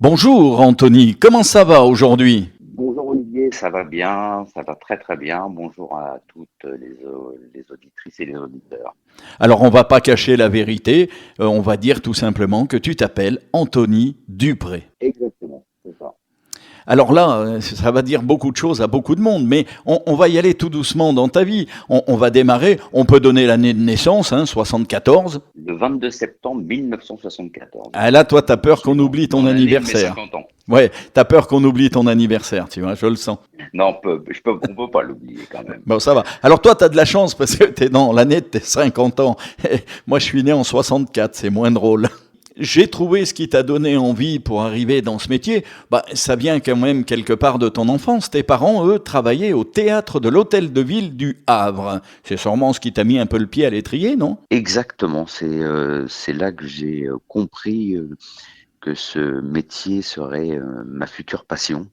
Bonjour Anthony, comment ça va aujourd'hui? Bonjour Olivier, ça va bien, ça va très très bien. Bonjour à toutes les auditrices et les auditeurs. Alors on va pas cacher la vérité, on va dire tout simplement que tu t'appelles Anthony Dupré. Exactement, c'est ça. Alors là, ça va dire beaucoup de choses à beaucoup de monde, mais on va y aller tout doucement dans ta vie. On va démarrer, on peut donner l'année de naissance, 74. Le 22 septembre 1974. Ah là, toi, t'as Je peur suis qu'on oublie ton dans l'année de mes anniversaire. 50 ans. Ouais, t'as peur qu'on oublie ton anniversaire, tu vois, je le sens. Non, on peut pas l'oublier quand même. Bon, ça va. Alors toi, t'as de la chance parce que t'es dans l'année de tes 50 ans. Moi, je suis né en 64, c'est moins drôle. J'ai trouvé ce qui t'a donné envie pour arriver dans ce métier. Bah, ça vient quand même quelque part de ton enfance. Tes parents, eux, travaillaient au théâtre de l'Hôtel de Ville du Havre. C'est sûrement ce qui t'a mis un peu le pied à l'étrier, non? Exactement, c'est là que j'ai compris que ce métier serait ma future passion,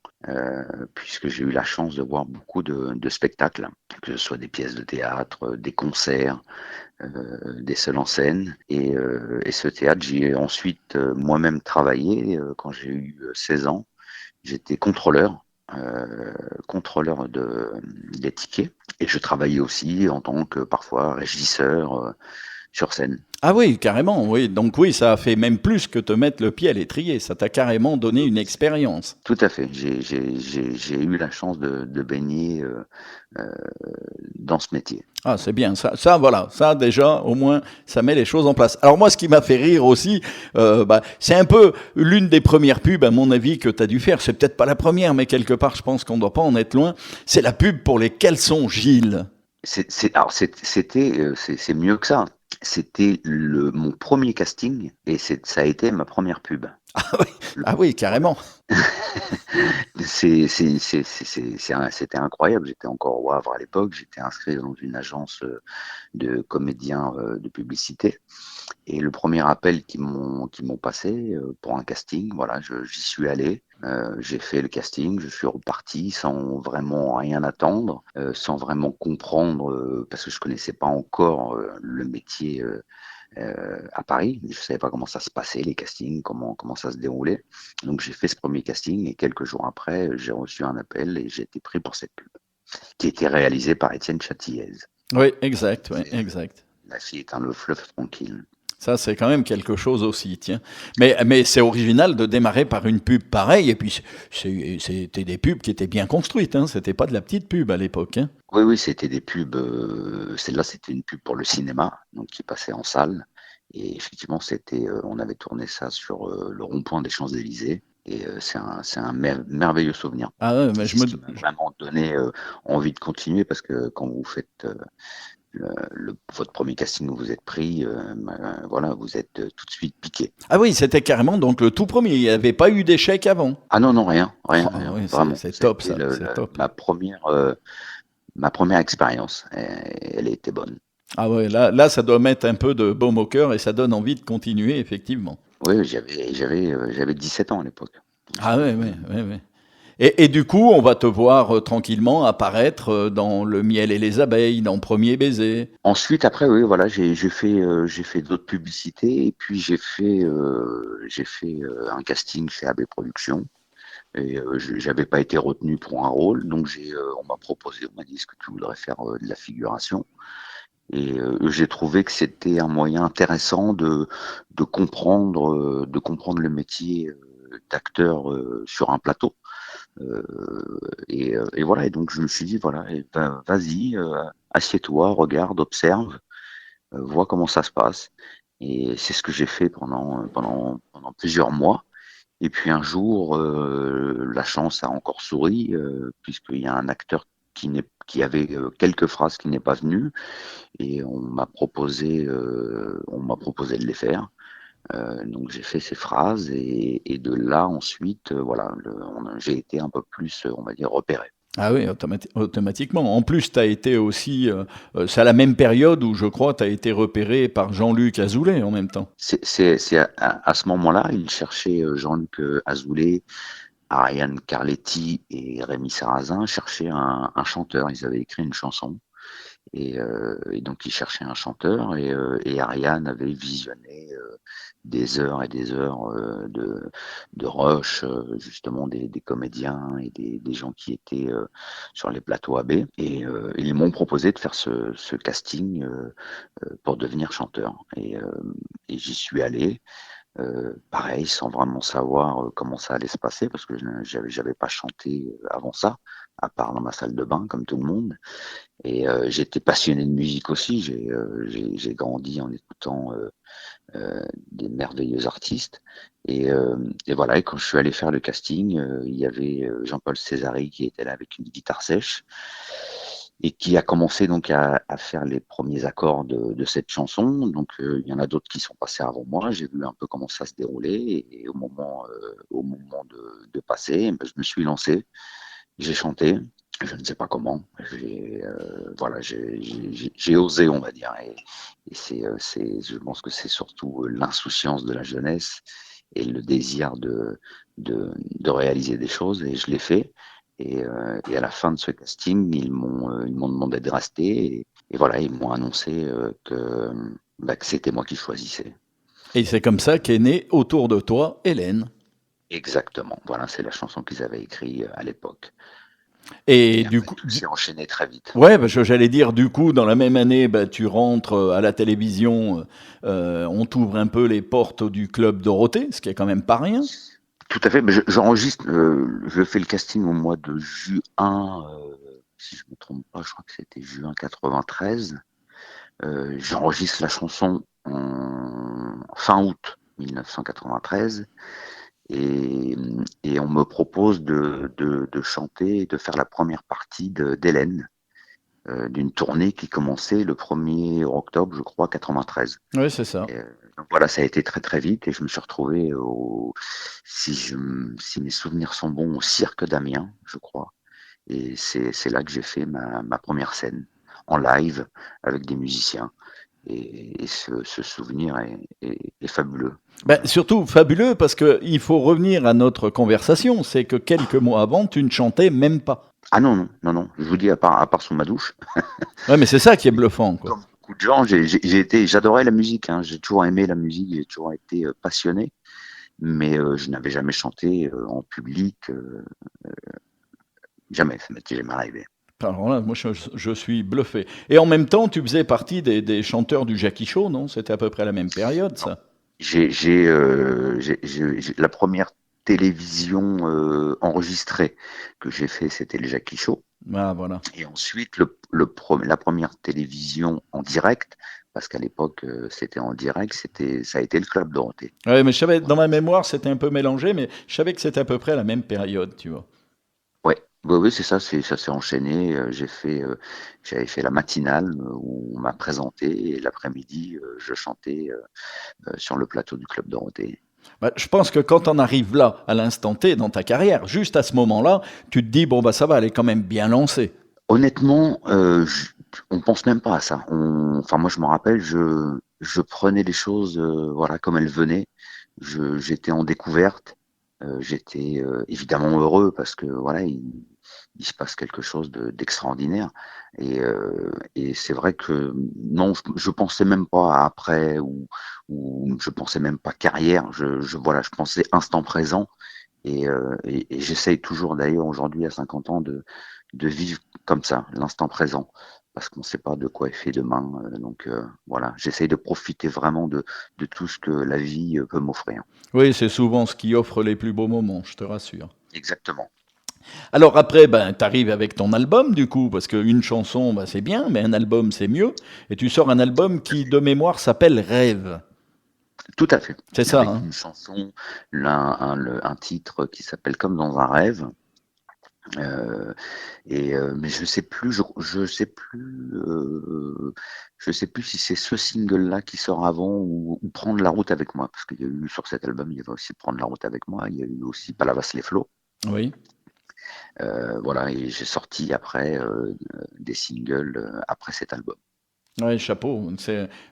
puisque j'ai eu la chance de voir beaucoup de spectacles, que ce soit des pièces de théâtre, des concerts, des seuls en scène. Et ce théâtre, j'y ai ensuite moi-même travaillé quand j'ai eu 16 ans. J'étais contrôleur des tickets. Et je travaillais aussi en tant que parfois régisseur sur scène. Ah oui, carrément, oui. Donc oui, ça a fait même plus que te mettre le pied à l'étrier. Ça t'a carrément donné une expérience. Tout à fait. J'ai eu la chance de baigner euh, dans ce métier. Ah, c'est bien. Ça, voilà. Ça, déjà, au moins, ça met les choses en place. Alors moi, ce qui m'a fait rire aussi, c'est un peu l'une des premières pubs, à mon avis, que tu as dû faire. C'est peut-être pas la première, mais quelque part, je pense qu'on ne doit pas en être loin. C'est la pub pour les caleçons Gilles. Alors c'est mieux que ça. C'était mon premier casting et ça a été ma première pub. Ah oui, Le- ah oui, voilà. carrément. C'était incroyable. J'étais encore au Havre à l'époque. J'étais inscrit dans une agence de comédiens de publicité. Et le premier appel qu'ils m'ont passé pour un casting, voilà, j'y suis allé. J'ai fait le casting, je suis reparti sans vraiment rien attendre, sans vraiment comprendre, parce que je connaissais pas encore le métier à Paris. Je savais pas comment ça se passait, les castings, comment ça se déroulait. Donc j'ai fait ce premier casting et quelques jours après, j'ai reçu un appel et j'ai été pris pour cette pub, qui était réalisée par Étienne Châtillez. Oui, exact, oui, C'est exact. La fille est le fleuve tranquille. Ça, c'est quand même quelque chose aussi, tiens. Mais c'est original de démarrer par une pub pareille. Et puis, c'était des pubs qui étaient bien construites. C'était pas de la petite pub à l'époque. Oui, oui, c'était des pubs. Celle-là, c'était une pub pour le cinéma, donc qui passait en salle. Et effectivement, on avait tourné ça sur le rond-point des Champs-Élysées. Et c'est un merveilleux souvenir. Ah ouais, Et mais c'est ce qui m'a vraiment donné envie de continuer parce que quand vous faites votre premier casting où vous êtes pris, voilà, vous êtes tout de suite piqué. Ah oui, c'était carrément donc le tout premier. Il n'y avait pas eu d'échec avant. Ah non, non, rien, rien, Ah rien, oui, vraiment. c'est top C'était ça, c'est top. ma première expérience. Et elle était bonne. Ah ouais, là, ça doit mettre un peu de baume au cœur et ça donne envie de continuer, effectivement. Oui, j'avais 17 ans à l'époque. Ah J'étais ouais, ouais, ouais, ouais. Et du coup, on va te voir tranquillement apparaître dans Le miel et les abeilles, dans Premier baiser. Ensuite, après, oui, voilà, j'ai fait d'autres publicités et puis j'ai fait un casting chez AB Productions et j'avais pas été retenu pour un rôle, donc on m'a proposé, on m'a dit est-ce que tu voudrais faire de la figuration et j'ai trouvé que c'était un moyen intéressant de comprendre le métier d'acteur sur un plateau. Et voilà, et donc je me suis dit, voilà, et ben, vas-y, assieds-toi, regarde, observe, vois comment ça se passe. Et c'est ce que j'ai fait pendant plusieurs mois. Et puis un jour, la chance a encore souri, puisqu'il y a un acteur qui avait quelques phrases qui n'est pas venu, et on m'a proposé de les faire. Donc j'ai fait ces phrases et de là ensuite, voilà, j'ai été un peu plus, on va dire, repéré. Ah oui, automatiquement. En plus, tu as été aussi, c'est à la même période où je crois tu as été repéré par Jean-Luc Azoulay en même temps. C'est à ce moment-là, il cherchait Jean-Luc Azoulay, Ariane Carletti et Rémi Sarrazin cherchaient un chanteur. Ils avaient écrit une chanson Et donc il cherchait un chanteur et Ariane avait visionné des heures et des heures de rush, justement des comédiens et des gens qui étaient sur les plateaux AB. Et ils m'ont proposé de faire ce casting pour devenir chanteur. Et j'y suis allé. Pareil, sans vraiment savoir comment ça allait se passer, parce que j'avais pas chanté avant ça, à part dans ma salle de bain, comme tout le monde. Et j'étais passionné de musique aussi. J'ai grandi en écoutant des merveilleux artistes. Et voilà. Et quand je suis allé faire le casting, il y avait Jean-Paul Césari qui était là avec une guitare sèche et qui a commencé donc à faire les premiers accords de cette chanson. Donc il y en a d'autres qui sont passés avant moi. J'ai vu un peu comment ça se déroulait et au moment de passer, ben, je me suis lancé. J'ai chanté. Je ne sais pas comment. Voilà, j'ai osé, on va dire. Et je pense que c'est surtout l'insouciance de la jeunesse et le désir de réaliser des choses. Et je l'ai fait. Et à la fin de ce casting, ils m'ont demandé de rester. Et voilà, ils m'ont annoncé que c'était moi qui choisissais. Et c'est comme ça qu'est née autour de toi Hélène. Exactement. Voilà, c'est la chanson qu'ils avaient écrite à l'époque. Et Et du après, coup, tout s'est enchaîné très vite. ouais, parce que j'allais dire, du coup, dans la même année, bah, tu rentres à la télévision, on t'ouvre un peu les portes du club Dorothée, ce qui est quand même pas rien. Tout à fait, mais j'enregistre, je fais le casting au mois de juin, si je me trompe pas, je crois que c'était juin 93. J'enregistre la chanson en fin août 1993 et, et on me propose de chanter et de faire la première partie d'Hélène, d'une tournée qui commençait le 1er octobre, je crois, 93. Oui, c'est ça. Donc voilà, ça a été très très vite et je me suis retrouvé si mes souvenirs sont bons, au Cirque d'Amiens, je crois. Et c'est là que j'ai fait ma première scène en live avec des musiciens. Et ce souvenir est fabuleux. Ben, Voilà. surtout fabuleux parce que il faut revenir à notre conversation, c'est que quelques mois avant, tu ne chantais même pas. Ah non, non, non, non, je vous dis, à part sous ma douche, Ouais, mais c'est ça qui est bluffant, quoi. comme beaucoup de gens, j'adorais la musique, hein, j'ai toujours aimé la musique, j'ai toujours été passionné, mais je n'avais jamais chanté en public, jamais, ça m'était jamais arrivé. Alors là, moi, je suis bluffé. Et en même temps, tu faisais partie des chanteurs du Jackie Show, non? C'était à peu près la même période, Non. ça. La première télévision enregistrée que j'ai fait, c'était le Jackie Show. Ah, voilà. Et ensuite, la première télévision en direct, parce qu'à l'époque, c'était en direct, ça a été le Club Dorothée. Ouais, mais je savais, dans Voilà. ma mémoire, c'était un peu mélangé, mais je savais que c'était à peu près la même période, tu vois. Ouais, oui, oui, c'est ça, ça s'est enchaîné. J'avais fait la matinale où on m'a présenté et l'après-midi, je chantais sur le plateau du Club Dorothée. Bah, je pense que quand on arrive là, à l'instant T, dans ta carrière, juste à ce moment-là, tu te dis, bon, bah, ça va, elle est quand même bien lancée. Honnêtement, on pense même pas à ça. Enfin, moi, je me rappelle, je prenais les choses, voilà, comme elles venaient. J'étais en découverte. J'étais évidemment heureux parce que voilà, il se passe quelque chose d'extraordinaire. Et c'est vrai que non, je pensais même pas à après ou je pensais même pas carrière. Voilà, je pensais instant présent. Et j'essaye toujours d'ailleurs aujourd'hui à 50 ans de vivre comme ça, l'instant présent, parce qu'on ne sait pas de quoi est fait demain. Donc voilà, j'essaye de profiter vraiment de tout ce que la vie peut m'offrir. Oui, c'est souvent ce qui offre les plus beaux moments, je te rassure. Exactement. Alors après, ben, tu arrives avec ton album, du coup, parce qu'une chanson, ben, c'est bien, mais un album, c'est mieux. Et tu sors un album qui, de mémoire, s'appelle Rêve. Tout à fait. C'est ça, Avec hein? une chanson, un titre qui s'appelle Comme dans un rêve. Mais je sais plus si c'est ce single-là qui sort avant ou Prendre la route avec moi, parce qu'il y a eu sur cet album, il y avait aussi Prendre la route avec moi, il y a eu aussi Palavas les flots. Oui. Voilà, et j'ai sorti après des singles après cet album. Ouais, chapeau.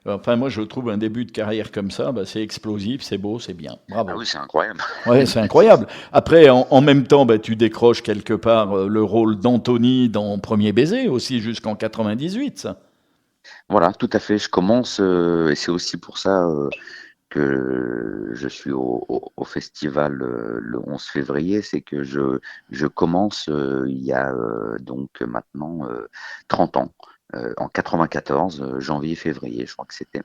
Enfin, moi, je trouve un début de carrière comme ça, ben, c'est explosif, c'est beau, c'est bien. Ah Bravo. oui, c'est incroyable. Ouais, c'est incroyable. Après, en même temps, ben, tu décroches quelque part le rôle d'Anthony dans Premier baiser aussi jusqu'en 98, ça. Voilà, tout à fait. Je commence, et c'est aussi pour ça que je suis au festival le 11 février, c'est que je commence il y a donc maintenant 30 ans, en 94, janvier-février, je crois que c'était.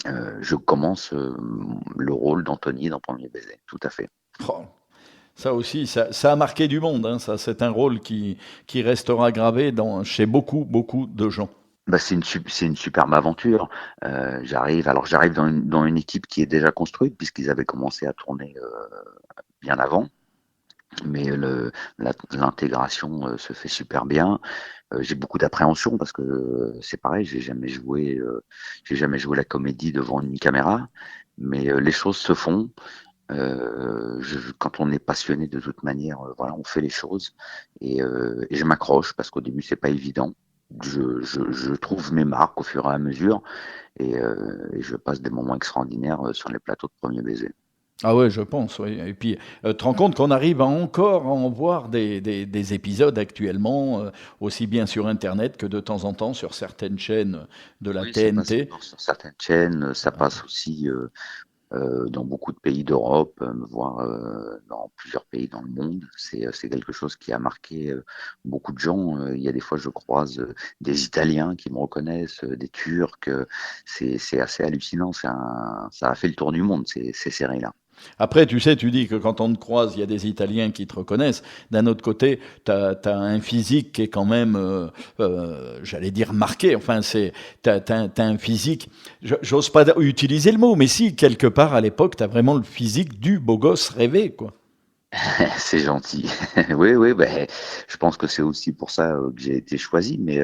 Je commence le rôle d'Anthony dans Premier Baiser, tout à fait. Oh, ça aussi, ça a marqué du monde, hein, ça, c'est un rôle qui restera gravé chez beaucoup, beaucoup de gens. Bah, c'est une superbe aventure. J'arrive dans une équipe qui est déjà construite puisqu'ils avaient commencé à tourner bien avant. Mais l'intégration se fait super bien. J'ai beaucoup d'appréhension parce que c'est pareil, j'ai jamais joué la comédie devant une caméra, mais les choses se font. Quand on est passionné de toute manière, voilà, on fait les choses et je m'accroche parce qu'au début c'est pas évident. Je trouve mes marques au fur et à mesure et je passe des moments extraordinaires sur les plateaux de Premier Baiser. Ah ouais, je pense, oui. Et puis, tu te rends compte qu'on arrive à encore en voir des épisodes actuellement, aussi bien sur Internet que de temps en temps sur certaines chaînes de la Oui, ça passe TNT. encore sur certaines chaînes, ça passe aussi dans beaucoup de pays d'Europe, voire dans plusieurs pays dans le monde. C'est quelque chose qui a marqué beaucoup de gens. Il y a des fois, je croise des Italiens qui me reconnaissent, des Turcs. C'est assez hallucinant. Ça a fait le tour du monde, ces séries-là. Après, tu sais, tu dis que quand on te croise, il y a des Italiens qui te reconnaissent. D'un autre côté, tu as un physique qui est quand même, j'allais dire, marqué. Enfin, t'as un physique, j'ose pas utiliser le mot, mais si, quelque part, à l'époque, tu as vraiment le physique du beau gosse rêvé, quoi. C'est gentil. Oui, oui, ben, je pense que c'est aussi pour ça que j'ai été choisi. Oui,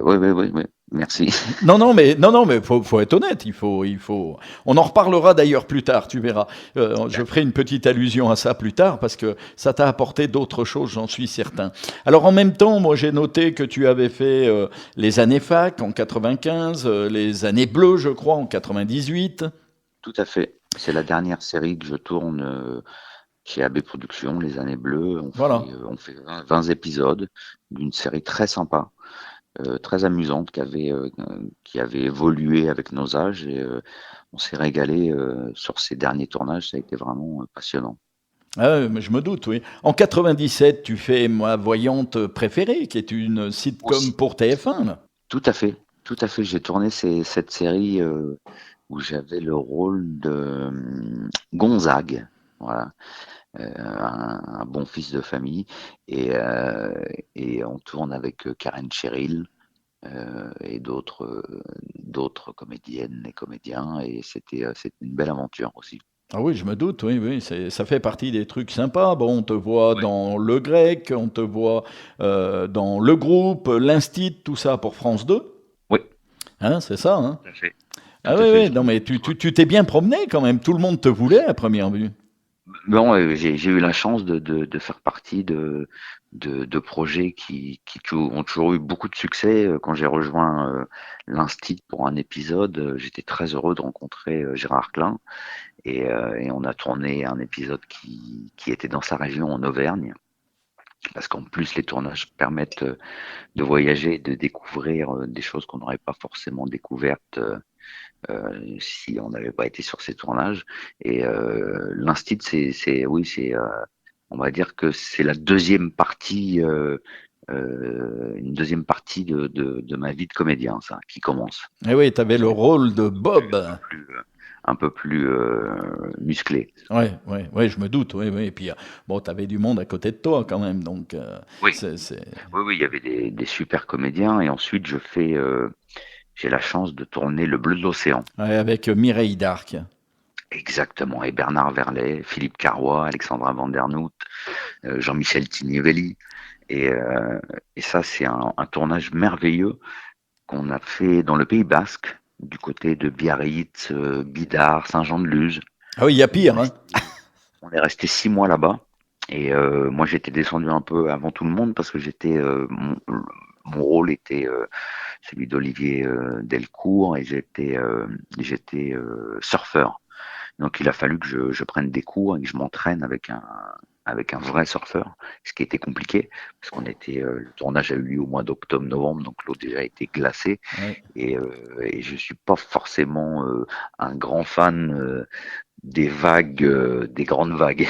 oui, oui, oui. Merci. Non, mais faut être honnête. On en reparlera d'ailleurs plus tard. Tu verras. Je ferai une petite allusion à ça plus tard parce que ça t'a apporté d'autres choses, j'en suis certain. Alors en même temps, moi j'ai noté que tu avais fait les années fac en 95, les années bleues, je crois, en 98. Tout à fait. C'est la dernière série que je tourne chez AB Productions, Les Années Bleues. Voilà. On fait 20 épisodes d'une série très sympa, très amusante, qui avait évolué avec nos âges et on s'est régalé sur ces derniers tournages. Ça a été vraiment passionnant. Ah, mais je me doute, oui. En 97, tu fais Ma Voyante préférée, qui est une sitcom Aussi. pour TF1, là. Tout à fait. Tout à fait. J'ai tourné cette série où j'avais le rôle de Gonzague. Voilà. Un bon fils de famille et on tourne avec Karen Cheryl et d'autres comédiennes et comédiens et c'était une belle aventure aussi. Ah oui, je me doute, oui, oui, ça fait partie des trucs sympas. Bon, on te voit Oui, dans Le Grec, on te voit dans Le Groupe, l'Instit, tout ça pour France 2. oui, Hein, c'est ça, hein? tout à fait. Tout Ah à oui, fait. oui, non, mais tu t'es bien promené quand même. Tout le monde te voulait à première vue. Bon, j'ai eu la chance de faire partie de projets ont toujours eu beaucoup de succès. Quand j'ai rejoint l'Instit pour un épisode, j'étais très heureux de rencontrer Gérard Klein et on a tourné un épisode qui était dans sa région en Auvergne. Parce qu'en plus, les tournages permettent de voyager, de découvrir des choses qu'on n'aurait pas forcément découvertes si on n'avait pas été sur ces tournages. Et l'Instit, oui, on va dire que c'est la deuxième partie, une deuxième partie de ma vie de comédien, ça, qui commence. Eh oui, tu avais le J'avais rôle de un Bob. peu plus, un peu plus musclé. Ouais, ouais, ouais, je me doute, oui, oui. Et puis, bon, tu avais du monde à côté de toi quand même, donc Oui, c'est... oui, oui, il y avait des super comédiens. Et ensuite, j'ai la chance de tourner Le Bleu de l'Océan. Ouais, avec Mireille Darc. Exactement. Et Bernard Verlet, Philippe Carrois, Alexandra Vandernoot, Jean-Michel Tinivelli. Et, euh, et ça, c'est un tournage merveilleux qu'on a fait dans le Pays Basque, du côté de Biarritz, Bidart, Saint-Jean-de-Luz. Ah oui, il y a On est pire, hein? resté, on est resté 6 mois là-bas. Et moi, j'étais descendu un peu avant tout le monde parce que mon rôle était celui d'Olivier Delcourt et j'étais surfeur. Donc, il a fallu que je prenne des cours et que je m'entraîne avec avec un vrai surfeur, ce qui était compliqué, parce le tournage a eu lieu au mois d'octobre-novembre, donc l'eau déjà était glacée, Ouais. et je suis pas forcément un grand fan des vagues, des grandes vagues.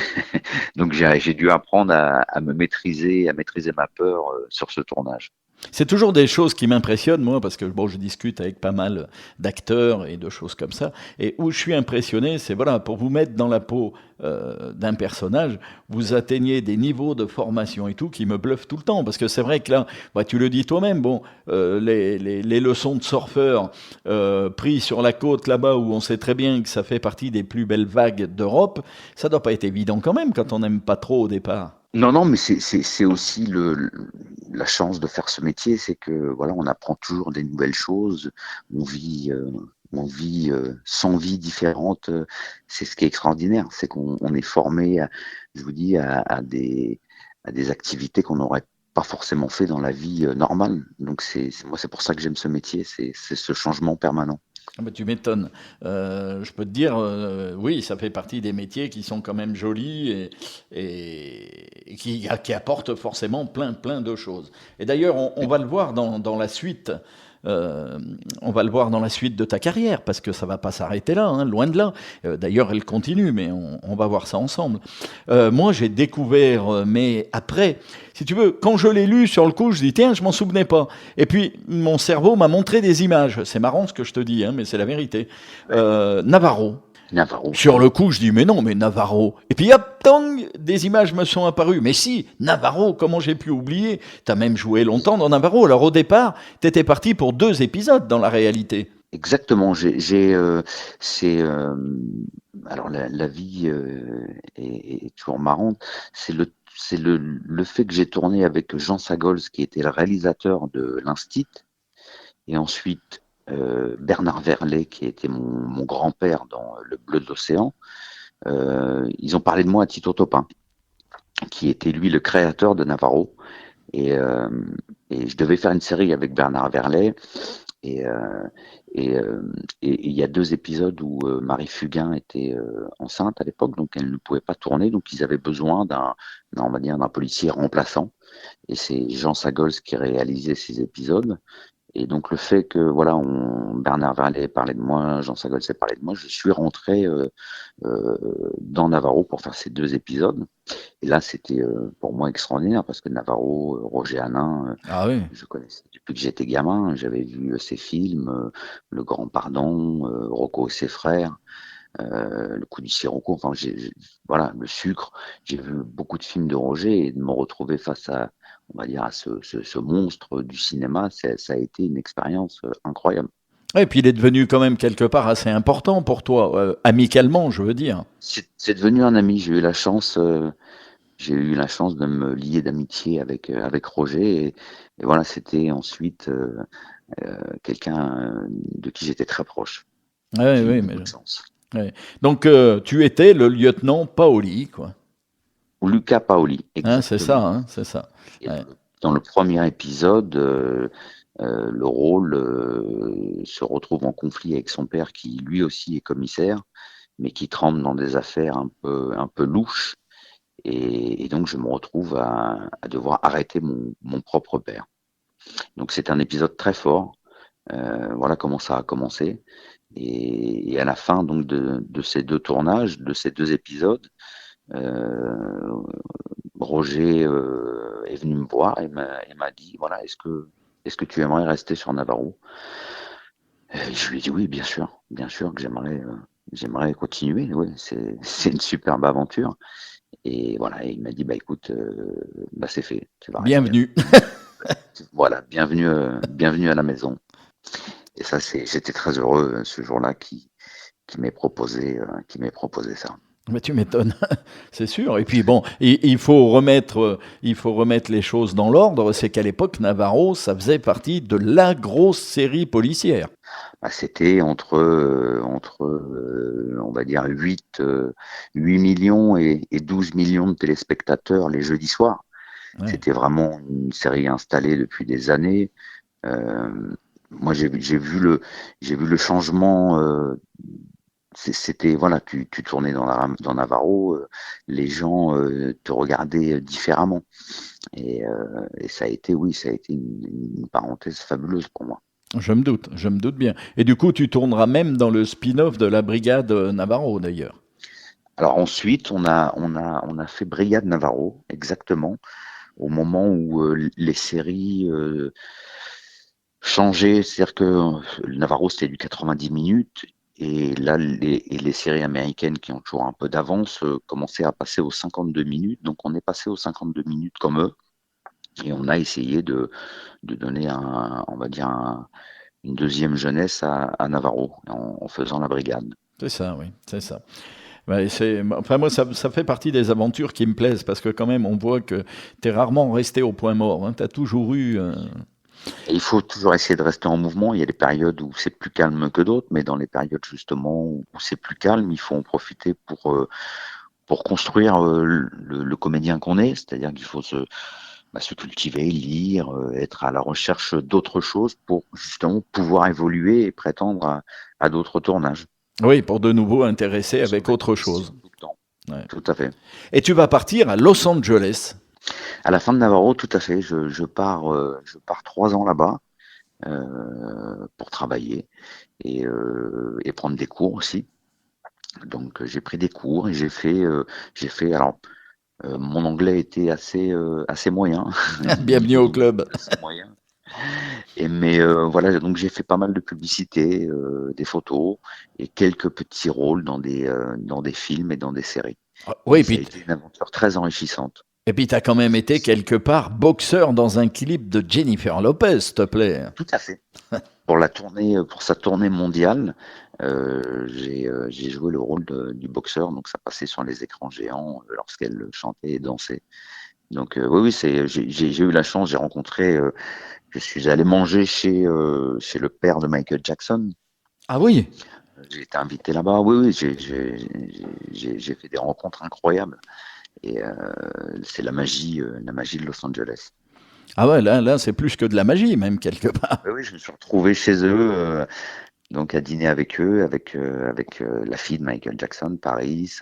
Donc j'ai dû apprendre à maîtriser ma peur sur ce tournage. C'est toujours des choses qui m'impressionnent, moi, parce que bon, je discute avec pas mal d'acteurs et de choses comme ça. Et où je suis impressionné, c'est voilà, pour vous mettre dans la peau d'un personnage, vous atteignez des niveaux de formation et tout qui me bluffent tout le temps. Parce que c'est vrai que là, bah, tu le dis toi-même, bon, les leçons de surfeur prises sur la côte là-bas, où on sait très bien que ça fait partie des plus belles vagues d'Europe, ça doit pas être évident quand même quand on n'aime pas trop au départ. Non, non, mais c'est aussi la chance de faire ce métier, c'est que voilà, on apprend toujours des nouvelles choses, on vit, euh, on vit 100 vies différentes. C'est ce qui est extraordinaire, c'est qu'on est formé, je vous dis, à des activités qu'on n'aurait pas forcément fait dans la vie normale. Donc moi, c'est pour ça que j'aime ce métier, c'est ce changement permanent. Ah bah, tu m'étonnes. Je peux te dire, oui, ça fait partie des métiers qui sont quand même jolis et qui apportent forcément plein de choses. Et d'ailleurs, on va le voir dans la suite. On va le voir dans la suite de ta carrière, parce que ça va pas s'arrêter là, hein, loin de là. D'ailleurs, elle continue, mais on va voir ça ensemble. Moi, j'ai découvert, mais après, si tu veux, quand je l'ai lu sur le coup, je dis tiens, je m'en souvenais pas. Et puis mon cerveau m'a montré des images. C'est marrant ce que je te dis, hein, mais c'est la vérité. Navarro. Navarro, Sur oui. le coup, je dis mais non, mais Navarro. Et puis hop, tang, des images me sont apparues. Mais si, Navarro, comment j'ai pu oublier? T'as même joué longtemps dans Navarro. Alors au départ, t'étais parti pour 2 épisodes dans la réalité. Exactement. C'est alors la vie est toujours marrante. C'est le fait que j'ai tourné avec Jean Sagols, qui était le réalisateur de l'Instit, et ensuite Bernard Verlet, qui était mon grand-père dans Le Bleu de l'Océan. Ils ont parlé de moi à Tito Topin, qui était lui le créateur de Navarro. Et, euh, et je devais faire une série avec Bernard Verlet. Et, euh, et il y a 2 épisodes où Marie Fugain était enceinte à l'époque, donc elle ne pouvait pas tourner, donc ils avaient besoin on va dire, d'un policier remplaçant. Et c'est Jean Sagols qui réalisait ces épisodes. Et donc le fait que voilà, Bernard Verlet parlait de moi, Jean Sagols ait parlé de moi, je suis rentré euh, dans Navarro pour faire ces 2 épisodes. Et là, c'était pour moi extraordinaire parce que Navarro, Roger Hanin, Ah oui. je connaissais depuis que j'étais gamin. J'avais vu ses films, Le Grand Pardon, Rocco et ses frères, Le Coup du Sirocco. Enfin, voilà, Le Sucre. J'ai vu beaucoup de films de Roger, et de me retrouver face à, on va dire, à ce monstre du cinéma, ça a été une expérience incroyable. Et puis il est devenu quand même quelque part assez important pour toi, amicalement, je veux dire. C'est devenu un ami. J'ai eu la chance de me lier d'amitié avec Roger, et voilà, c'était ensuite quelqu'un de qui j'étais très proche. Ouais, J'ai eu oui, beaucoup de chance. ouais. Donc tu étais le lieutenant Paoli, quoi. Lucas Paoli, Hein, c'est ça, exactement. hein, c'est ça. Et Ouais. dans le premier épisode, le rôle se retrouve en conflit avec son père, qui lui aussi est commissaire, mais qui trempe dans des affaires un peu louches. Et donc je me retrouve à devoir arrêter mon propre père. Donc c'est un épisode très fort. Voilà comment ça a commencé. Et à la fin donc de ces 2 tournages, de ces 2 épisodes, euh, Roger est venu me voir et m'a dit voilà, est-ce que tu aimerais rester sur Navarro? Et je lui ai dit oui, bien sûr que j'aimerais continuer. Oui, c'est une superbe aventure. Et voilà, et il m'a dit bah écoute, bah c'est fait, tu vas rester. Bienvenue. Voilà, bienvenue à la maison. Et ça, j'étais très heureux ce jour-là qui m'ait proposé ça. Mais tu m'étonnes, c'est sûr. Et puis bon, il faut remettre les choses dans l'ordre. C'est qu'à l'époque, Navarro, ça faisait partie de la grosse série policière. Bah, c'était on va dire 8 millions et 12 millions de téléspectateurs les jeudis soirs. Ouais. C'était vraiment une série installée depuis des années. Euh, Moi, j'ai vu le changement c'était voilà, tu tournais dans Navarro, les gens te regardaient différemment. Et ça a été, oui, ça a été une parenthèse fabuleuse pour moi. Je me doute bien. Et du coup, tu tourneras même dans le spin-off de la Brigade Navarro, d'ailleurs. Alors ensuite, on a fait Brigade Navarro, exactement, au moment où les séries changeaient, c'est-à-dire que le Navarro c'était du 90 minutes, et là les séries américaines qui ont toujours un peu d'avance commençaient à passer aux 52 minutes, donc on est passé aux 52 minutes comme eux, et on a essayé de donner on va dire une deuxième jeunesse à Navarro en faisant la Brigade. C'est ça, oui, c'est ça. Ouais, enfin, moi, ça fait partie des aventures qui me plaisent parce que quand même, on voit que tu es rarement resté au point mort. Hein. Tu as toujours eu... Et il faut toujours essayer de rester en mouvement. Il y a des périodes où c'est plus calme que d'autres, mais dans les périodes justement où c'est plus calme, il faut en profiter pour construire le comédien qu'on est. C'est-à-dire qu'il faut se cultiver, lire, être à la recherche d'autres choses pour justement pouvoir évoluer et prétendre à d'autres tournages. Oui, pour de nouveau intéresser Se avec remettre en autre question chose. tout le temps. Ouais. Tout à fait. Et tu vas partir à Los Angeles. À la fin de Navarro, tout à fait. Je pars 3 ans là-bas pour travailler et prendre des cours aussi. Donc j'ai pris des cours et j'ai fait. Alors mon anglais était assez moyen, Bienvenue au niveau club. assez moyen. Mais voilà, donc j'ai fait pas mal de publicités, des photos et quelques petits rôles dans des films et dans des séries. Et Oui, ça a été une aventure très enrichissante. et puis tu as quand même été quelque part boxeur dans un clip de Jennifer Lopez, s'il te plaît. Tout à fait. Pour sa tournée mondiale, j'ai joué le rôle du boxeur, donc ça passait sur les écrans géants lorsqu'elle chantait et dansait. Donc oui, oui, j'ai eu la chance, je suis allé manger chez le père de Michael Jackson. Ah oui. J'ai été invité là-bas. Oui, oui, j'ai fait des rencontres incroyables. Et c'est la magie de Los Angeles. Ah ouais, là c'est plus que de la magie, même, quelque part. Oui, oui, je me suis retrouvé chez eux, donc à dîner avec eux, avec la fille de Michael Jackson, Paris.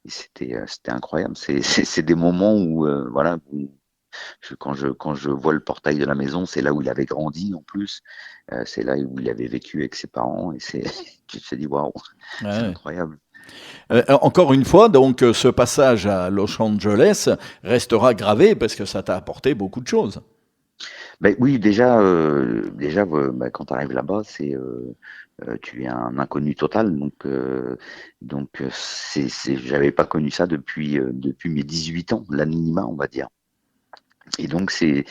Et c'était incroyable. C'est des moments où, voilà, quand je vois le portail de la maison, c'est là où il avait grandi en plus. C'est là où il avait vécu avec ses parents. Et tu te dis, waouh, c'est Ouais. incroyable. Encore une fois, donc, ce passage à Los Angeles restera gravé parce que ça t'a apporté beaucoup de choses. Ben oui, déjà, bah, quand tu arrives là-bas, tu es un inconnu total. Donc, j'avais pas connu ça depuis mes 18 ans, l'anonymat, on va dire. Et donc, c'est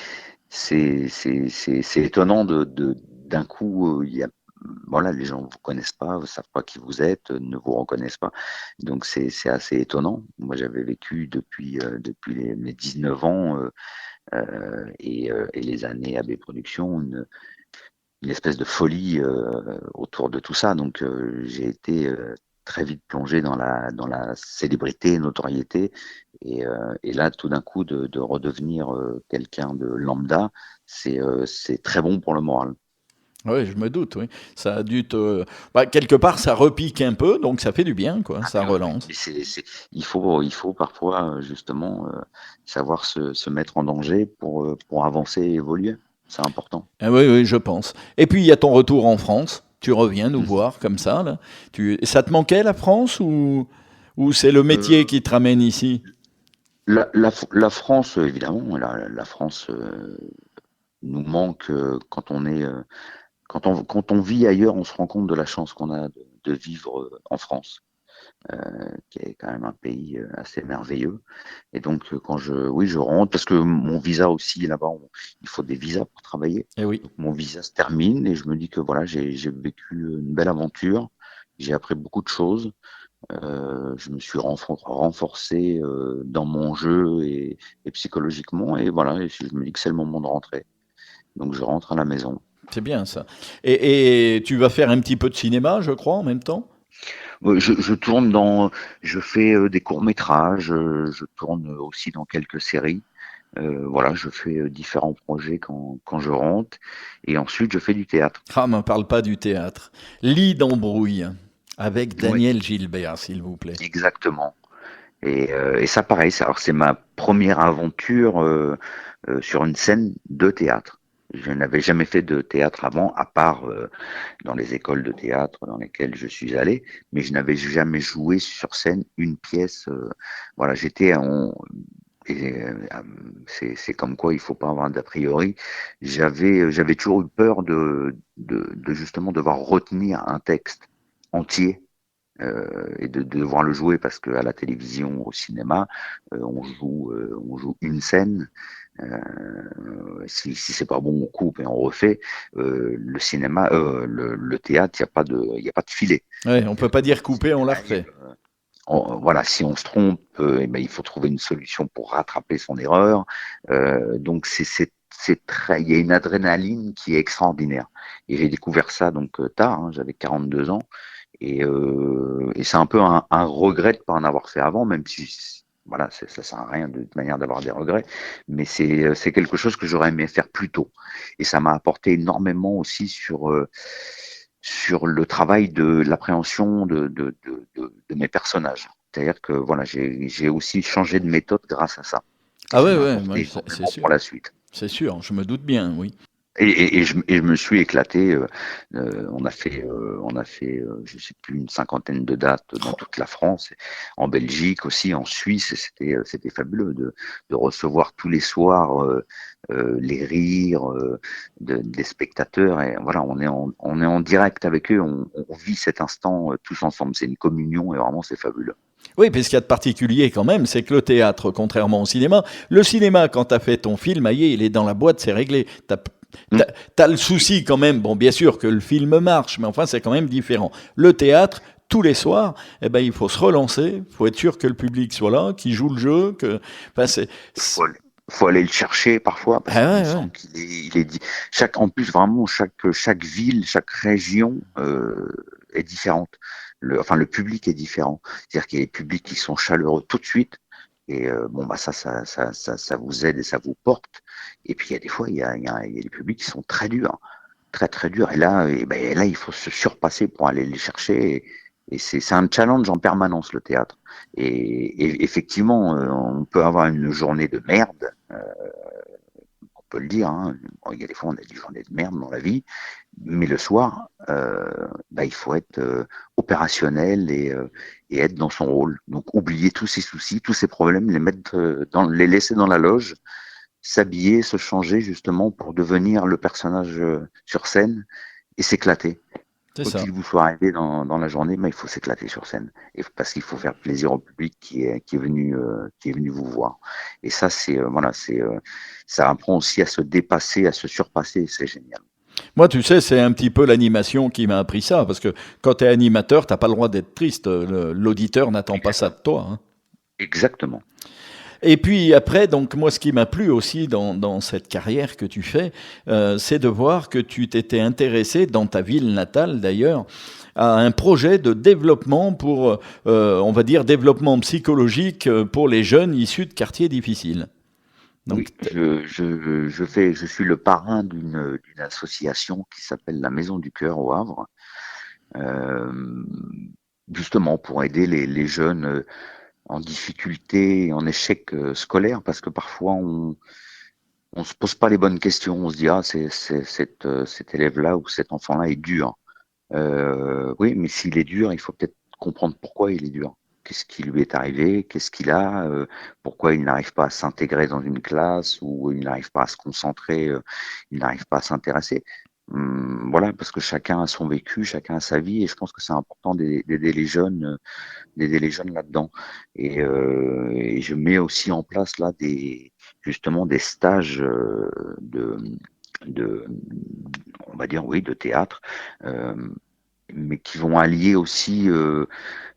étonnant d'un coup, voilà, les gens vous connaissent pas, ne savent pas qui vous êtes, ne vous reconnaissent pas. Donc, c'est assez étonnant. Moi, j'avais vécu depuis mes 19 ans et les années AB Productions, une espèce de folie autour de tout ça. Donc, j'ai été très vite plongé dans la célébrité, notoriété. Et là, tout d'un coup, de redevenir quelqu'un de lambda, c'est très bon pour le moral. Oui, je me doute, oui. Ça a dû te... Bah, quelque part, ça repique un peu, donc ça fait du bien, quoi. Ah, Ça mais oui, oui. relance. Mais il faut parfois justement savoir se mettre en danger pour avancer et évoluer. C'est important. Ah oui, oui, je pense. Et puis, il y a ton retour en France. Tu reviens nous voir comme ça, là. Ça te manquait, la France, ou c'est le métier Euh, qui te ramène ici? la France, évidemment, la France nous manque quand on vit ailleurs, on se rend compte de la chance qu'on a de vivre en France, qui est quand même un pays assez merveilleux. Et donc, oui, je rentre parce que mon visa aussi là-bas, il faut des visas pour travailler. Eh oui. Donc, mon visa se termine et je me dis que voilà, j'ai vécu une belle aventure. J'ai appris beaucoup de choses. Je me suis renforcé dans mon jeu et psychologiquement. Et voilà, et je me dis que c'est le moment de rentrer. Donc, je rentre à la maison. C'est bien, ça. Et tu vas faire un petit peu de cinéma, je crois, en même temps? Je fais des courts-métrages, je tourne aussi dans quelques séries. Voilà, je fais différents projets quand je rentre. Et ensuite, je fais du théâtre. Ah, me parle pas du théâtre. Lit d'embrouille. Avec Ouais, Daniel Gilbert, s'il vous plaît. exactement. Et ça, pareil, alors c'est ma première aventure sur une scène de théâtre. Je n'avais jamais fait de théâtre avant, à part dans les écoles de théâtre dans lesquelles je suis allé, mais je n'avais jamais joué sur scène une pièce. Voilà, et c'est comme quoi il faut pas avoir d'a priori. J'avais toujours eu peur de justement devoir retenir un texte entier et de devoir le jouer parce qu'à la télévision, au cinéma, on joue une scène. Si c'est pas bon, on coupe et on refait. Le cinéma, le théâtre, il y a pas de filet. Ouais, on peut C'est-à-dire pas que dire s'il couper, on la arrive, refait. voilà, si on se trompe, eh ben, il faut trouver une solution pour rattraper son erreur. Donc c'est très, il y a une adrénaline qui est extraordinaire. Et j'ai découvert ça donc tard, hein, j'avais 42 ans. Et c'est un peu un regret de pas en avoir fait avant, même si voilà, ça sert à rien de toute manière d'avoir des regrets, mais c'est quelque chose que j'aurais aimé faire plus tôt. Et ça m'a apporté énormément aussi sur le travail de l'appréhension de mes personnages. C'est-à-dire que voilà, j'ai aussi changé de méthode grâce à ça. Et Ah ça ouais, m'a ouais, apporté ouais, c'est énormément pour sûr. la suite. C'est sûr, je me doute bien, oui. Et je me suis éclaté. On a fait, je sais plus, une cinquantaine de dates dans toute la France, en Belgique aussi, en Suisse. Et c'était fabuleux de recevoir tous les soirs les rires des spectateurs. Et voilà, on est en direct avec eux. On vit cet instant tous ensemble. C'est une communion et vraiment c'est fabuleux. Oui, puis ce qu'il y a de particulier quand même, c'est que le théâtre, contrairement au cinéma, le cinéma, quand t'as fait ton film, aïe, il est dans la boîte, c'est réglé. Mm. T'as le souci quand même, bon, bien sûr que le film marche, mais enfin, c'est quand même différent. Le théâtre, tous les soirs, eh ben, il faut se relancer, il faut être sûr que le public soit là, qu'il joue le jeu, que, enfin, faut aller, faut aller le chercher parfois parce ah qu'on ouais, sent ouais. il est dit. En plus vraiment chaque ville, chaque région est différente. Enfin le public est différent. C'est-à-dire qu'il y a des publics qui sont chaleureux tout de suite et bon bah ça vous aide et ça vous porte. Et puis il y a des fois il y a des publics qui sont très durs, très très durs. Et là il faut se surpasser pour aller les chercher. Et c'est un challenge en permanence le théâtre. Et effectivement, on peut avoir une journée de merde, on peut le dire. Hein. Bon, il y a des fois, on a des journées de merde dans la vie, mais le soir, bah, il faut être opérationnel et être dans son rôle. Donc, oublier tous ses soucis, tous ses problèmes, les laisser dans la loge, s'habiller, se changer justement pour devenir le personnage sur scène et s'éclater. C'est Quoi ça. qu'il vous soit arrivé dans la journée, mais il faut s'éclater sur scène. Et parce qu'il faut faire plaisir au public qui est venu vous voir. Et ça, voilà, ça apprend aussi à se dépasser, à se surpasser. C'est génial. Moi, tu sais, c'est un petit peu l'animation qui m'a appris ça, parce que quand t'es animateur, t'as pas le droit d'être triste. L'auditeur n'attend pas ça de toi, hein. Exactement. Et puis après, donc moi, ce qui m'a plu aussi dans cette carrière que tu fais, c'est de voir que tu t'étais intéressé, dans ta ville natale d'ailleurs, à un projet de développement pour, on va dire, développement psychologique pour les jeunes issus de quartiers difficiles. Donc, Oui, je suis le parrain d'une association qui s'appelle la Maison du Cœur au Havre, euh, justement pour aider les jeunes en difficulté, en échec scolaire, parce que parfois on se pose pas les bonnes questions. On se dit, ah, cet élève-là ou cet enfant-là est dur. Oui, mais s'il est dur, il faut peut-être comprendre pourquoi il est dur. Qu'est-ce qui lui est arrivé? Qu'est-ce qu'il a? Pourquoi il n'arrive pas à s'intégrer dans une classe ou il n'arrive pas à se concentrer, il n'arrive pas à s'intéresser. Voilà, parce que chacun a son vécu, chacun a sa vie, et je pense que c'est important d'aider les jeunes là-dedans. Et je mets aussi en place là justement des stages de, on va dire oui, de théâtre, euh, mais qui vont allier aussi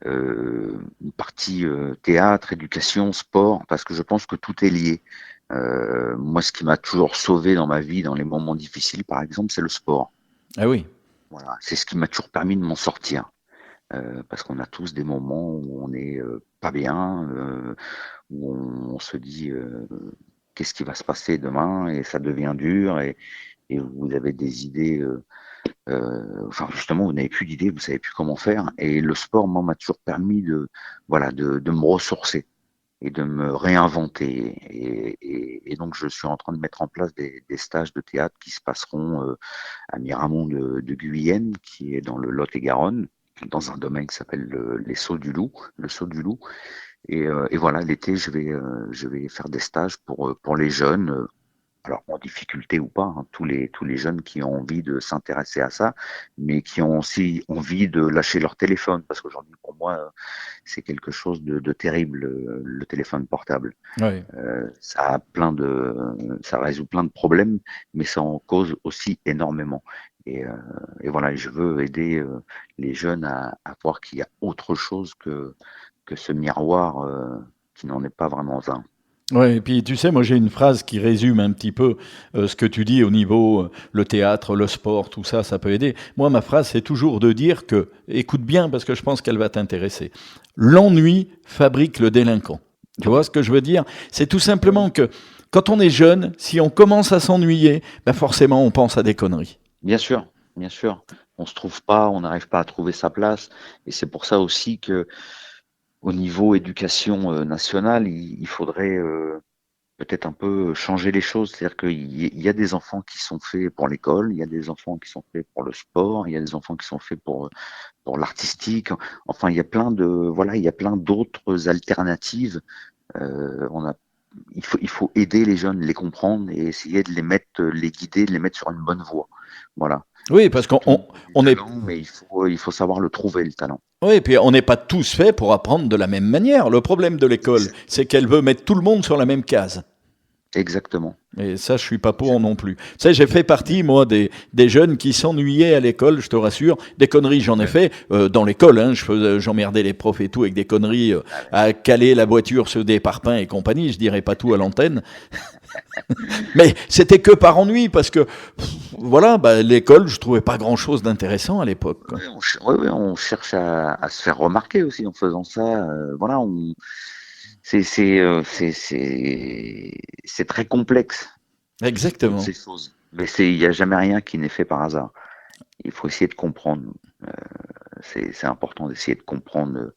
une partie théâtre, éducation, sport, parce que je pense que tout est lié. Moi, ce qui m'a toujours sauvé dans ma vie, dans les moments difficiles, par exemple, c'est le sport. ah oui. Voilà, c'est ce qui m'a toujours permis de m'en sortir. Parce qu'on a tous des moments où on est pas bien, où on se dit qu'est-ce qui va se passer demain et ça devient dur et vous avez des idées enfin justement, vous n'avez plus d'idées, vous savez plus comment faire. Et le sport, moi, m'a toujours permis voilà, de me ressourcer et de me réinventer. Et donc, je suis en train de mettre en place des stages de théâtre qui se passeront à Miramont de Guyenne, qui est dans le Lot-et-Garonne, dans un domaine qui s'appelle les Sauts du Loup, le Saut du Loup. Et voilà, l'été, je vais faire des stages pour les jeunes, alors en difficulté ou pas, hein, tous les jeunes qui ont envie de s'intéresser à ça, mais qui ont aussi envie de lâcher leur téléphone, parce qu'aujourd'hui, pour moi, c'est quelque chose de terrible, le téléphone portable. Oui. Ça a ça résout plein de problèmes, mais ça en cause aussi énormément. Et voilà, je veux aider les jeunes à voir qu'il y a autre chose que ce miroir qui n'en est pas vraiment un. Ouais, et puis tu sais, moi j'ai une phrase qui résume un petit peu ce que tu dis au niveau le théâtre, le sport, tout ça, ça peut aider. Moi, ma phrase, c'est toujours de dire que, écoute bien parce que je pense qu'elle va t'intéresser, l'ennui fabrique le délinquant. Tu vois ce que je veux dire? C'est tout simplement que quand on est jeune, si on commence à s'ennuyer, ben forcément on pense à des conneries. Bien sûr, bien sûr. On se trouve pas, on n'arrive pas à trouver sa place. Et c'est pour ça aussi que au niveau éducation nationale, il faudrait peut-être un peu changer les choses. C'est-à-dire qu'il y a des enfants qui sont faits pour l'école, il y a des enfants qui sont faits pour le sport, il y a des enfants qui sont faits pour l'artistique. Enfin, il y a plein de, voilà, il y a plein d'autres alternatives. On a, il faut aider les jeunes, les comprendre et essayer de les mettre, les guider, de les mettre sur une bonne voie. Voilà. Oui, Parce parce que tout le monde a du on est, talent, mais il faut savoir le trouver, le talent. oui, puis on n'est pas tous faits pour apprendre de la même manière. Le problème de l'école, c'est qu'elle veut mettre tout le monde sur la même case. Exactement. Et ça, je suis pas pour non plus. Tu sais, j'ai fait partie, moi, des jeunes qui s'ennuyaient à l'école, je te rassure. Des conneries, j'en ai fait dans l'école. Hein, j'emmerdais les profs et tout avec des conneries à caler la voiture sur des parpaings et compagnie. Je dirais pas tout à l'antenne. Mais c'était que par ennui, parce que, voilà, bah, l'école, je trouvais pas grand-chose d'intéressant à l'époque, quoi. Ouais, on cherche à se faire remarquer aussi en faisant ça. Voilà, c'est très complexe toutes Exactement. ces choses. Mais il n'y a jamais rien qui n'est fait par hasard. Il faut essayer de comprendre. Euh, c'est important d'essayer de comprendre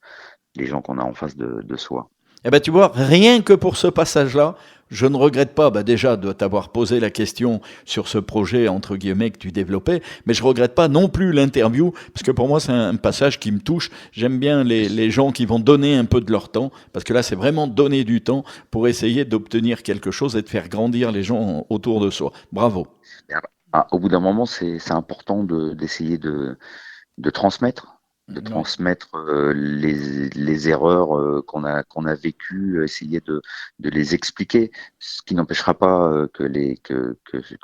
les gens qu'on a en face de soi. Eh ben, tu vois, rien que pour ce passage-là, je ne regrette pas, bah, déjà de t'avoir posé la question sur ce projet entre guillemets que tu développais, mais je regrette pas non plus l'interview parce que pour moi c'est un passage qui me touche. J'aime bien les gens qui vont donner un peu de leur temps parce que là c'est vraiment donner du temps pour essayer d'obtenir quelque chose et de faire grandir les gens autour de soi. Bravo. Au bout d'un moment, c'est important d'essayer de transmettre, Ouais. les erreurs qu'on a vécues, essayer de les expliquer, ce qui n'empêchera pas que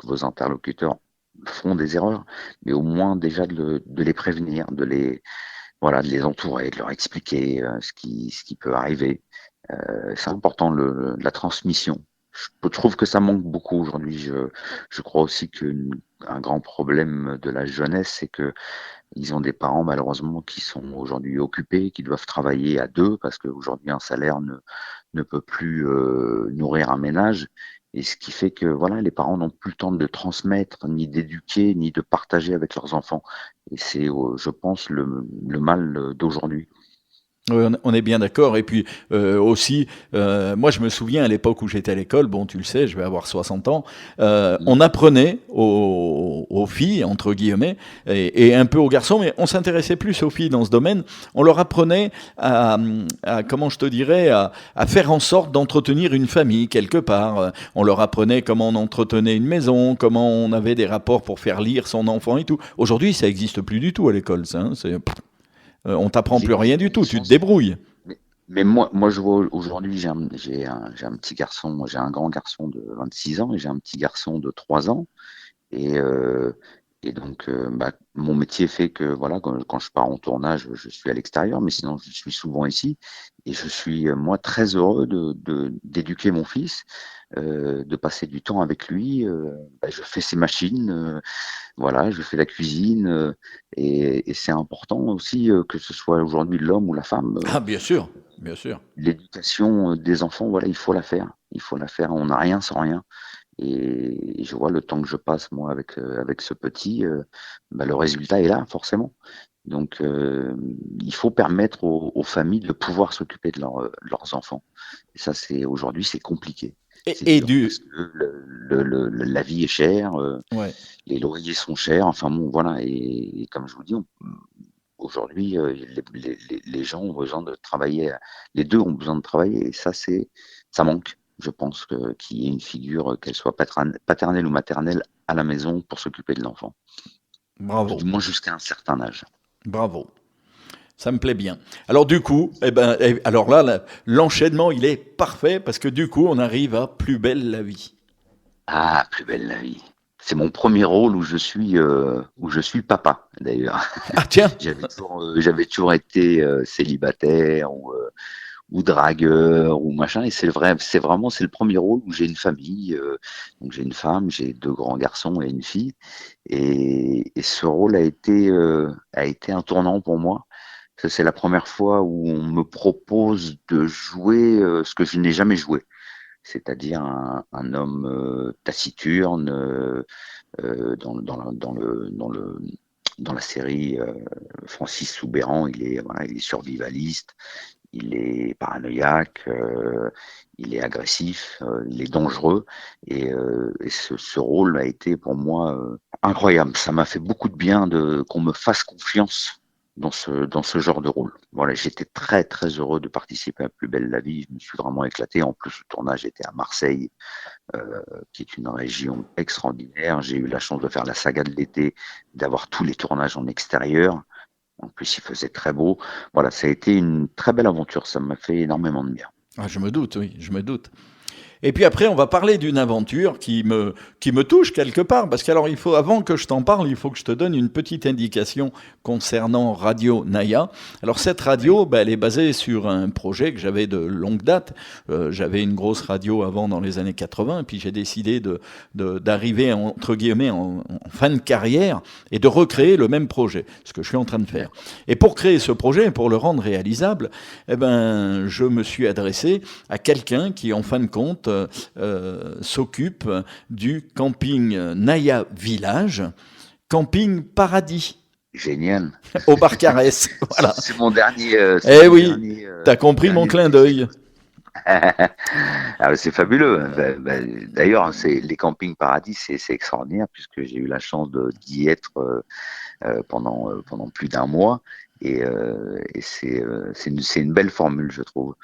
vos interlocuteurs font des erreurs, mais au moins déjà de les prévenir, voilà, de les entourer, de leur expliquer ce qui peut arriver. C'est important la transmission. Je trouve que ça manque beaucoup aujourd'hui. Je crois aussi qu'un grand problème de la jeunesse, c'est que ils ont des parents malheureusement qui sont aujourd'hui occupés, qui doivent travailler à deux parce qu'aujourd'hui un salaire ne peut plus nourrir un ménage. Et ce qui fait que voilà, les parents n'ont plus le temps de transmettre, ni d'éduquer, ni de partager avec leurs enfants. Et c'est, je pense, le mal d'aujourd'hui. Oui, on est bien d'accord. Et puis aussi, moi je me souviens à l'époque où j'étais à l'école, bon tu le sais, je vais avoir 60 ans, on apprenait aux filles, entre guillemets, et un peu aux garçons, mais on s'intéressait plus aux filles dans ce domaine, on leur apprenait comment je te dirais, à faire en sorte d'entretenir une famille quelque part. On leur apprenait comment on entretenait une maison, comment on avait des rapports pour faire lire son enfant et tout. Aujourd'hui, ça n'existe plus du tout à l'école, ça. Hein, on t'apprend plus rien du tout, tu te débrouilles. Mais, mais moi, je vois aujourd'hui, j'ai un petit garçon, j'ai un grand garçon de 26 ans et j'ai un petit garçon de 3 ans. Et, euh, et donc, bah, mon métier fait que voilà, quand je pars en tournage, je suis à l'extérieur, mais sinon, je suis souvent ici. Et je suis, moi, très heureux d'éduquer mon fils, de passer du temps avec lui. Bah, je fais ses machines, voilà, je fais la cuisine. Et c'est important aussi que ce soit aujourd'hui l'homme ou la femme. Ah, bien sûr, bien sûr. L'éducation des enfants, voilà, il faut la faire. Il faut la faire. On n'a rien sans rien. et je vois le temps que je passe moi avec ce petit, le résultat est là forcément. Donc il faut permettre aux familles de pouvoir s'occuper de leurs enfants. Et ça, c'est aujourd'hui, c'est compliqué. Et, C'est et dur du... parce que la vie est chère, Ouais. les loyers sont chers, enfin bon, voilà. Et comme je vous dis, aujourd'hui, les gens ont besoin de travailler, les deux ont besoin de travailler, et ça manque. Je pense qu'il y ait une figure, qu'elle soit paternelle ou maternelle, à la maison pour s'occuper de l'enfant, Bravo, du moins jusqu'à un certain âge. bravo. Ça me plaît bien. Alors du coup, alors là, l'enchaînement, il est parfait parce que du coup, on arrive à Plus belle la vie. Ah, plus belle la vie. C'est mon premier rôle où je suis papa, d'ailleurs. Ah tiens, J'avais toujours été célibataire ou dragueur ou machin, et c'est le premier rôle où j'ai une famille. Donc j'ai une femme, j'ai deux grands garçons et une fille, et ce rôle a été un tournant pour moi. Ça, c'est la première fois où on me propose de jouer ce que je n'ai jamais joué, c'est-à-dire un homme taciturne dans la série. Francis Soubeyran, il est survivaliste, il est paranoïaque, il est agressif, il est dangereux, et ce rôle a été pour moi incroyable. Ça m'a fait beaucoup de bien qu'on me fasse confiance dans ce genre de rôle. Voilà, j'étais très très heureux de participer à Plus belle la vie. Je me suis vraiment éclaté. En plus, le tournage était à Marseille, qui est une région extraordinaire. J'ai eu la chance de faire la saga de l'été, d'avoir tous les tournages en extérieur. En plus, il faisait très beau. Voilà, ça a été une très belle aventure. Ça m'a fait énormément de bien. ah, je me doute, oui, je me doute. Et puis après, on va parler d'une aventure qui me touche quelque part, parce qu'alors il faut, avant que je t'en parle, il faut que je te donne une petite indication concernant Radio Naya. Alors cette Oui. radio, ben, elle est basée sur un projet que j'avais de longue date. J'avais une grosse radio avant dans les années 80, et puis j'ai décidé d'arriver entre guillemets en fin de carrière et de Oui. recréer le même projet, ce que je suis en train de faire. D'accord. Et pour créer ce projet, pour le rendre réalisable, eh ben, je me suis adressé à quelqu'un qui, en fin de compte, s'occupe du camping Naya Village, camping Paradis, Génial. au Barcarès. Voilà. C'est Eh mon oui, dernier, t'as compris mon dernier clin essai. d'œil. Ah, c'est fabuleux. D'ailleurs, les campings paradis, c'est extraordinaire puisque j'ai eu la chance d'y être pendant plus d'un mois. Et c'est une belle formule, je trouve.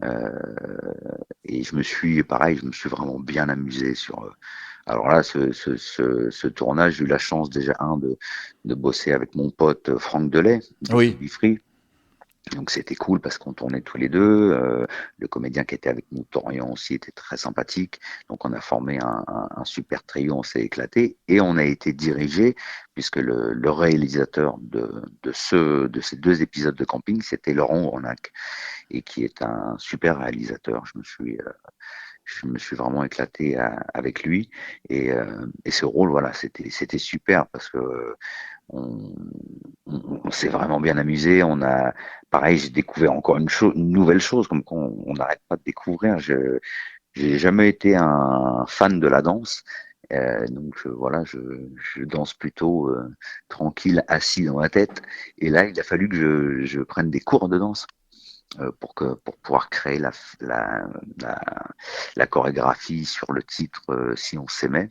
Euh, et je me suis vraiment bien amusé alors là, ce tournage, j'ai eu la chance déjà, de bosser avec mon pote Franck Delay de Oui, Soubifree. Donc c'était cool parce qu'on tournait tous les deux. Le comédien qui était avec nous, Torian aussi, était très sympathique. Donc on a formé un super trio, on s'est éclaté et on a été dirigé puisque le réalisateur de ces deux épisodes de camping, c'était Laurent Ornac, et qui est un super réalisateur. Je me suis vraiment éclaté avec lui, et ce rôle, voilà, c'était super parce que on, on s'est vraiment bien amusé. Pareil, j'ai découvert encore une nouvelle chose, comme on n'arrête pas de découvrir. J'ai jamais été un fan de la danse. Donc voilà, je danse plutôt tranquille, assis dans la tête. Et là, il a fallu que je prenne des cours de danse pour pouvoir créer la, la chorégraphie sur le titre Si on s'aimait,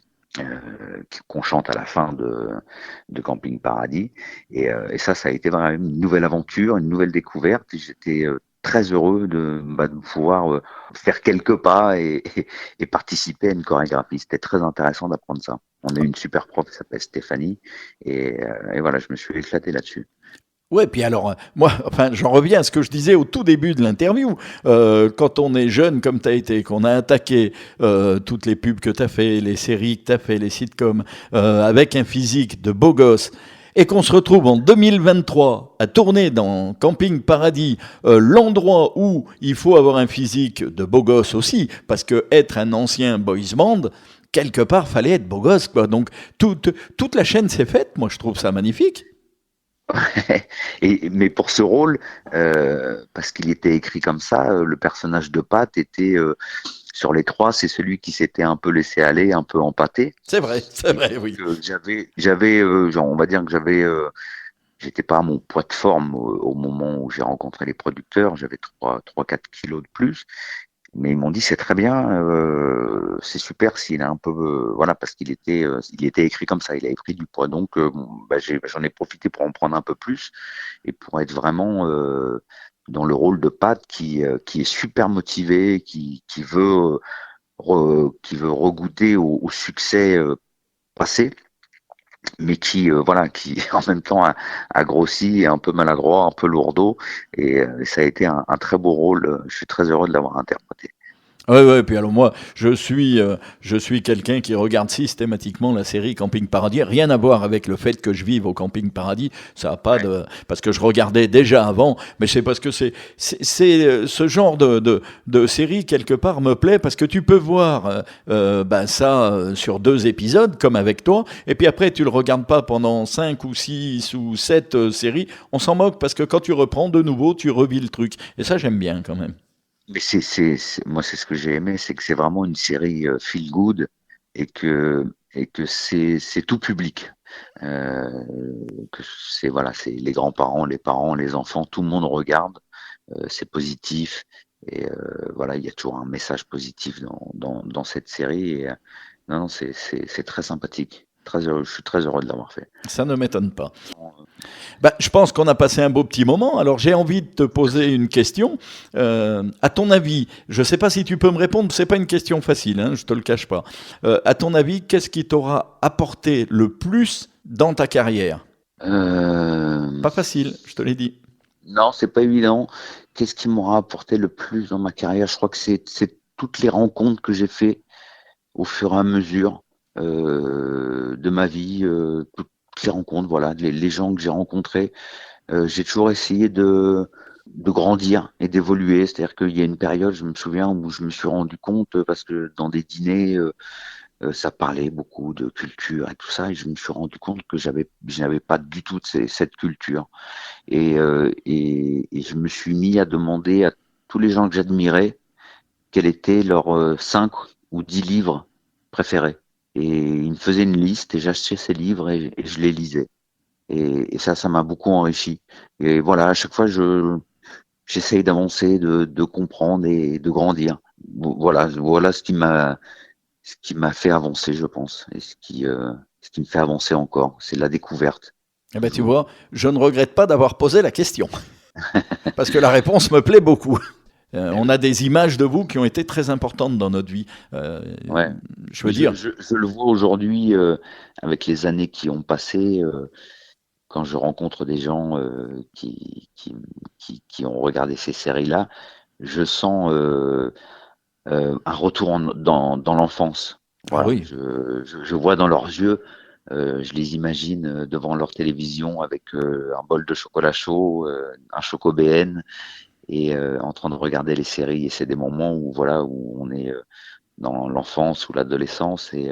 qu'on chante à la fin de Camping Paradis. Et ça a été vraiment une nouvelle aventure, une nouvelle découverte. Et j'étais très heureux de pouvoir faire quelques pas et participer à une chorégraphie. C'était très intéressant d'apprendre ça. On a eu une super prof qui s'appelle Stéphanie, et voilà, je me suis éclaté là-dessus. ouais, puis alors, moi, enfin, j'en reviens à ce que je disais au tout début de l'interview. Quand on est jeune comme tu as été, qu'on a attaqué toutes les pubs que tu as fait, les séries que tu as fait, les sitcoms, avec un physique de beau gosse, et qu'on se retrouve en 2023 à tourner dans Camping Paradis, l'endroit où il faut avoir un physique de beau gosse aussi, parce que être un ancien boys band, quelque part, fallait être beau gosse, quoi. Donc, toute la chaîne s'est faite. Moi, je trouve ça magnifique. Mais pour ce rôle, parce qu'il était écrit comme ça, le personnage de Pat était sur les trois, c'est celui qui s'était un peu laissé aller, un peu empâté. C'est vrai, oui. Genre, on va dire que j'étais pas à mon poids de forme au moment où j'ai rencontré les producteurs. J'avais 4 kilos de plus. Mais ils m'ont dit c'est très bien, c'est super s'il est un peu, voilà, parce il était écrit comme ça, il avait pris du poids. Donc, j'en ai profité pour en prendre un peu plus et pour être vraiment dans le rôle de Pat qui est super motivé, qui veut regoûter au succès passé, mais qui en même temps a grossi, est un peu maladroit, un peu lourdeau, et ça a été un très beau rôle. Je suis très heureux de l'avoir interprété. Ouais, puis alors moi, je suis quelqu'un qui regarde systématiquement la série Camping Paradis. Rien à voir avec le fait que je vive au Camping Paradis. Ça a pas de, parce que je regardais déjà avant, mais c'est parce que ce genre de série quelque part me plaît parce que tu peux voir ça sur 2 épisodes comme avec toi, et puis après tu le regardes pas pendant 5 ou 6 ou 7 séries. On s'en moque parce que quand tu reprends de nouveau, tu revis le truc. Et ça j'aime bien quand même. Mais moi, c'est ce que j'ai aimé, c'est que c'est vraiment une série feel good et que c'est tout public. Euh, que voilà, c'est les grands-parents, les parents, les enfants, tout le monde regarde. C'est positif et voilà, il y a toujours un message positif dans cette série. Et, non, c'est très sympathique. Très heureux, je suis très heureux de l'avoir fait. Ça ne m'étonne pas. Je pense qu'on a passé un beau petit moment. Alors j'ai envie de te poser une question. À ton avis, je ne sais pas si tu peux me répondre, c'est pas une question facile, hein, je te le cache pas. À ton avis, qu'est-ce qui t'aura apporté le plus dans ta carrière? Euh, Pas facile, je te l'ai dit. Non, c'est pas évident. Qu'est-ce qui m'aura apporté le plus dans ma carrière? Je crois que c'est toutes les rencontres que j'ai fait au fur et à mesure de ma vie, toutes les rencontres, voilà, les gens que j'ai rencontrés. J'ai toujours essayé de grandir et d'évoluer. C'est-à-dire qu'il y a une période, je me souviens, où je me suis rendu compte, parce que dans des dîners, ça parlait beaucoup de culture et tout ça, et je me suis rendu compte que je n'avais pas du tout cette culture. Et je me suis mis à demander à tous les gens que j'admirais quels étaient leurs 5 ou 10 livres préférés. Et ils me faisaient une liste et j'achetais ces livres et je les lisais. Et ça m'a beaucoup enrichi. Et voilà, à chaque fois, j'essaye d'avancer, de comprendre et de grandir. Voilà ce qui m'a fait avancer, je pense, et ce qui me fait avancer encore, c'est la découverte, Eh ben, tu toujours. vois, je ne regrette pas d'avoir posé la question, parce que la réponse me plaît beaucoup. Eh On oui. a des images de vous qui ont été très importantes dans notre vie. Ouais. Je veux Mais dire, je le vois aujourd'hui avec les années qui ont passé, quand je rencontre des gens qui ont regardé ces séries-là, je sens un retour dans l'enfance. ah Voilà, oui, je vois dans leurs yeux, je les imagine devant leur télévision avec un bol de chocolat chaud, un Choco BN, et en train de regarder les séries. Et c'est des moments où voilà où on est dans l'enfance ou l'adolescence et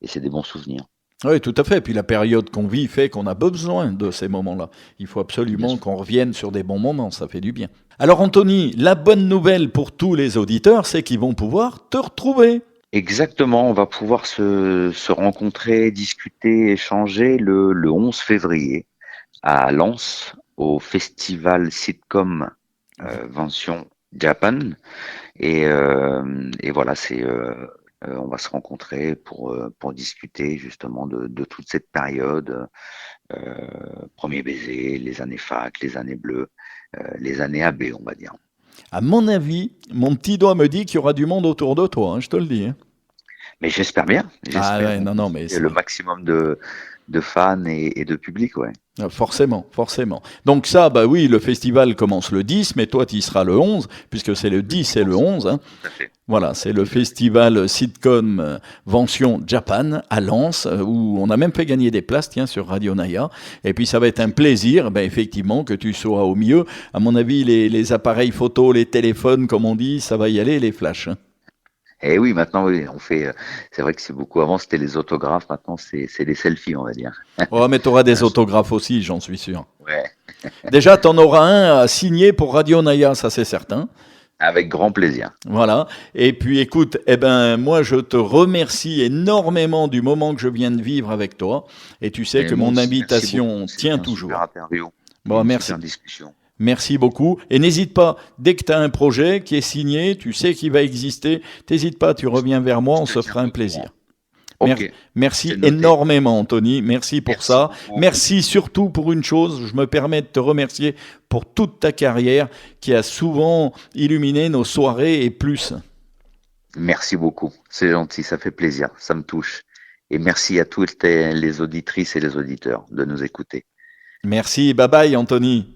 c'est des bons souvenirs, oui, tout à fait. Puis la période qu'on vit fait qu'on a besoin de ces moments-là. Il faut bien absolument sûr. qu'on revienne sur des bons moments, ça fait du bien. Alors Anthony, la bonne nouvelle pour tous les auditeurs, c'est qu'ils vont pouvoir te retrouver. Exactement, on va pouvoir se rencontrer, discuter, échanger le 11 février à Lens, au festival Sitcom Vention Japan. Et voilà, on va se rencontrer pour discuter justement de toute cette période, premier baiser, les années fac, les années bleues, les années AB, on va dire. À mon avis, mon petit doigt me dit qu'il y aura du monde autour de toi, hein, je te le dis, hein. Mais j'espère bien, Ah j'espère ouais, non, non, mais rencontrer le c'est maximum de fans et de public, ouais. forcément, forcément. Donc ça, bah oui, le festival commence le 10, mais toi, tu y seras le 11, puisque c'est le Le 10 10 et le 11, 11, hein. tout à fait, Voilà, c'est le tout à fait. festival Sitcom Vention Japan à Lens, où on a même fait gagner des places, tiens, sur Radio Naya. Et puis ça va être un plaisir, ben, effectivement, que tu sois au mieux. À mon avis, les appareils photo, les téléphones, comme on dit, ça va y aller, les flashs, hein. Et oui, maintenant, oui, c'est vrai que c'est beaucoup. Avant, c'était les autographes, maintenant, c'est les selfies, on va dire. Oh, mais tu auras des Ah, autographes aussi, j'en suis sûr. ouais. Déjà, tu en auras un à signer pour Radio Naya, ça c'est certain. Avec grand plaisir. Voilà. Et puis écoute, eh ben moi je te remercie énormément du moment que je viens de vivre avec toi. Et tu sais Et que moi mon aussi, merci beaucoup. invitation C'était tient un super toujours. interview et Bon, une merci. super discussion. Merci beaucoup. Et n'hésite pas, dès que tu as un projet qui est signé, tu sais qu'il va exister, t'hésites pas, tu reviens vers moi, Je on te se fera un tiendrai au plaisir. courant. Ok, Merci c'est noté. énormément, Anthony. Merci pour Merci ça. beaucoup. Merci surtout pour une chose. Je me permets de te remercier pour toute ta carrière qui a souvent illuminé nos soirées et plus. Merci beaucoup. C'est gentil, ça fait plaisir, ça me touche. Et merci à toutes les auditrices et les auditeurs de nous écouter. Merci. Bye bye, Anthony.